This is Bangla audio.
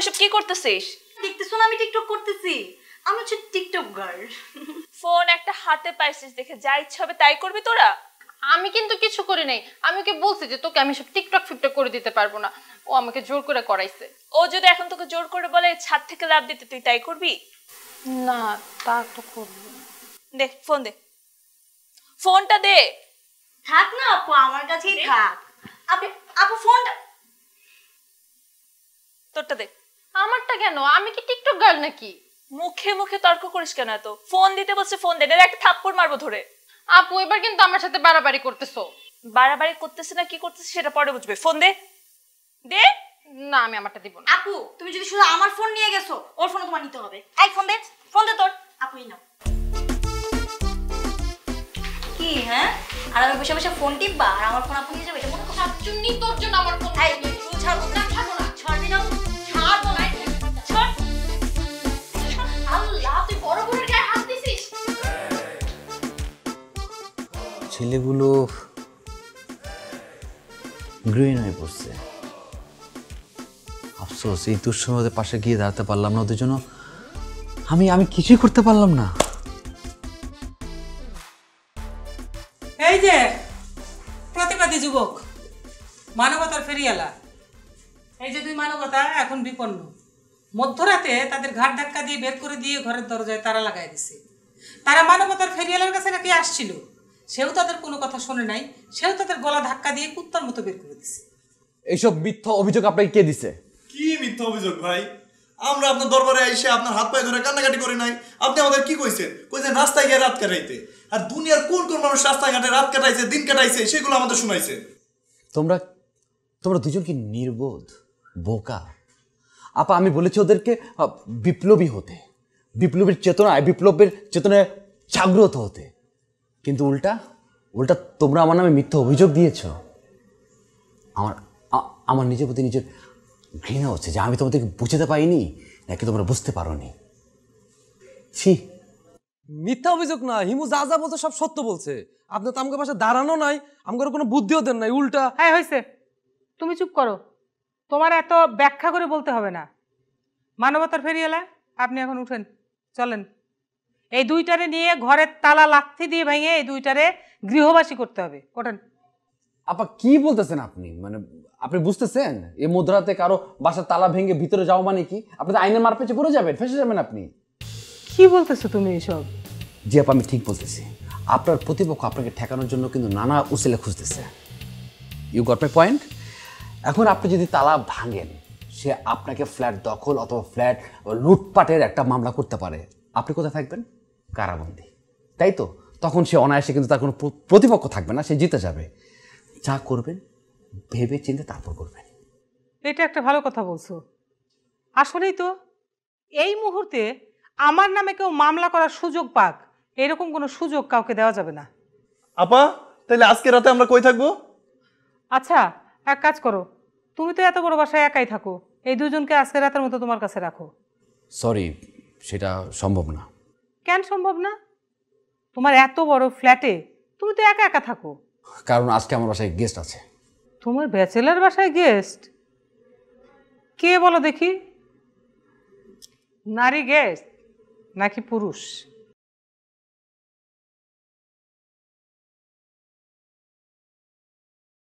এসব কি করতেছিস? দেখতেছো না আমি টিকটক করতেছি। আমি হচ্ছে টিকটক গার্ল। ফোন একটা হাতে পাইছিস দেখে যা ইচ্ছা হবে তাই করবি তোরা? আমি কিন্তু কিছু করি নাই। আমি ওকে বলছি যে তোকে আমি সব টিকটক ফিকটক করে দিতে পারবো না। ও আমাকে জোর করে করাইছে। ও যদি এখন তোকে জোর করে বলে ছাদ থেকে লাফ দিতে, তুই তাই করবি? না, তা তো করবো না। দে ফোন, দে ফোনটা দে। থাক না আপু, আমার কাছেই থাক। আপু ফোনটা তোরটা দে। আমারটা কেন? আমি কি টিকটক গার্ল নাকি? মুখে মুখে তর্ক করিস কেন এত? ফোন দিতে বলছে ফোন দে, একটা থাপ্পড় মারবো ধরে। আপু এবার কিন্তু আমার সাথে বাড়াবাড়ি করতেছো। বাড়াবাড়ি করতেছে না কি করতেছে সেটা পরে বুঝবে। ফোন দে। দে না, আমি আমারটা দিব না। আপু তুমি যদি শুধু আমার ফোন নিয়ে গেছো, ওর ফোন তোমার নিতে হবে। এই ফোন দে, ফোন দে তোর। আপুই নাও। কি হ্যাঁ, আর আমি বসে বসে ফোন টিপবা আর আমার ফোন আপু নিয়ে যাবে, এটা মনে কথা? চুন্নি তোর জন্য আমার ফোন। এই তুই ছাড়বো না, ছাড়বো না, ছাড়বি না, ছাড়বো না, ছাড়। আল্লাহ, তুই বড় বোনের গায়ে হাত দিছিস। ছেলেগুলো গ্রিন হয়ে পড়ছে। আফসোস, এই দুঃসময়ের পাশে গিয়ে দাঁড়াতে পারলাম না ওদের জন্য। আমি কিছুই করতে পারলাম না। এই যে প্রতিবাদী যুবক, মানবতার ফেরিয়ালা, এই যে দুই মানবতা এখন বিপন্ন। মধ্যরাতে তাদের ঘাট ধাক্কা দিয়ে বের করে দিয়ে ঘরের দরজায় তালা লাগাই দিছে। তারা মানবতার ফেরিয়ালার কাছে নাকি আসছিল, সেও তাদের কোনো কথা শোনে নাই, সেও তাদের গলা ধাক্কা দিয়ে কুত্তার মতো বের করে দিছে। এইসব মিথ্যা অভিযোগ আপনাকে কে দিছে? কি মিথ্যা অভিযোগ ভাই? আমরা আপনার দরবারে এসে আপনার হাত পায়ে ধরে কান্নাকাটি করি নাই? আপনি আমাদের কি কইছেন রাস্তায় গিয়ে রাত কাটাইতে? আর দুনিয়ার কোন কোন মানুষ রাস্তায় ঘাটে রাত কাটাইছে, দিন কাটাইছে, সেগুলো আমাদের শুনাইছে। তোমরা দুজন কি নির্বোধ, বোকা? আপা, আমি বলেছি ওদেরকে বিপ্লবী হতে, বিপ্লবীর চেতনায় জাগ্রত হতে, কিন্তু উল্টা তোমরা আমার নামে মিথ্যা অভিযোগ দিয়েছ। আমার নিজের প্রতি নিজের ঘৃণা হচ্ছে যে আমি তোমাদেরকে বুঝতে পারিনি নাকি তোমরা বুঝতে পারোনি। ছি, মিথ্যা অভিযোগ না, হিমু যা যা বলছে সব সত্য বলছে। আপনি তো আমাকে পাশে দাঁড়ানো নাই, আমাকে কোনো বুদ্ধিও দেন নাই, উল্টা। হ্যাঁ হয়েছে, তুমি চুপ করো। তোমার এত ব্যাখ্যা করে বলতে হবে না। মানবতার ফেরিয়ালা, আপনি এখন উঠেন, চলেন। এই দুইটারে নিয়ে ঘরের তালা লাথি দিয়ে ভেঙে এই দুইটারে গৃহবাসী করতে হবে। ওঠেন। আপা, কি বলতেছেন আপনি? আপনি বুঝতেছেন এই মধ্যরাতে কারো বাসার তালা ভেঙে ভিতরে যাওয়া মানে কি? আপনি তো আইনের মার পেছে পড়ে যাবেন, ফেসে যাবেন আপনি। কি বলতেছো তুমি এসব? জি আপা, আমি ঠিক বলতেছি। আপনার প্রতিপক্ষ আপনাকে ঠেকানোর জন্য কিন্তু নানা উসিলা খুঁজতেছে। You got my point? এখন আপনি যদি তালা ভাঙেন, সে আপনাকে ফ্ল্যাট দখল অথবা ফ্ল্যাট লুটপাটের একটা মামলা করতে পারে। আপনি কোথায় থাকবেন? কারাবন্দী, তাই তো? তখন সে অনায়াসে কিন্তু তার কোনো প্রতিপক্ষ থাকবে না, সে জিতে যাবে। যা করবেন ভেবে চিন্তে তারপর করবেন। এটা একটা ভালো কথা বলছো। আসলেই তো এই মুহূর্তে আমার নামে কেউ মামলা করার সুযোগ পাক, এরকম কোনো সুযোগ কাউকে দেওয়া যাবে না। আপা, তাহলে আজকে রাতে আমরা কই থাকবো? আচ্ছা, এক কাজ করো, তুমি তো এত বড় বাসায় একাই থাকো, এই দুজনকে আজকে রাতের মতো তোমার কাছে রাখো। সরি, সেটা সম্ভব না। কেন সম্ভব না? তোমার এত বড় ফ্ল্যাটে তুমি তো একা একা থাকো। কারণ আজকে আমার বাসায় গেস্ট আছে। তোমার ব্যাচেলার বাসায় গেস্ট? কে বলো দেখি? নারী গেস্ট নাকি পুরুষ?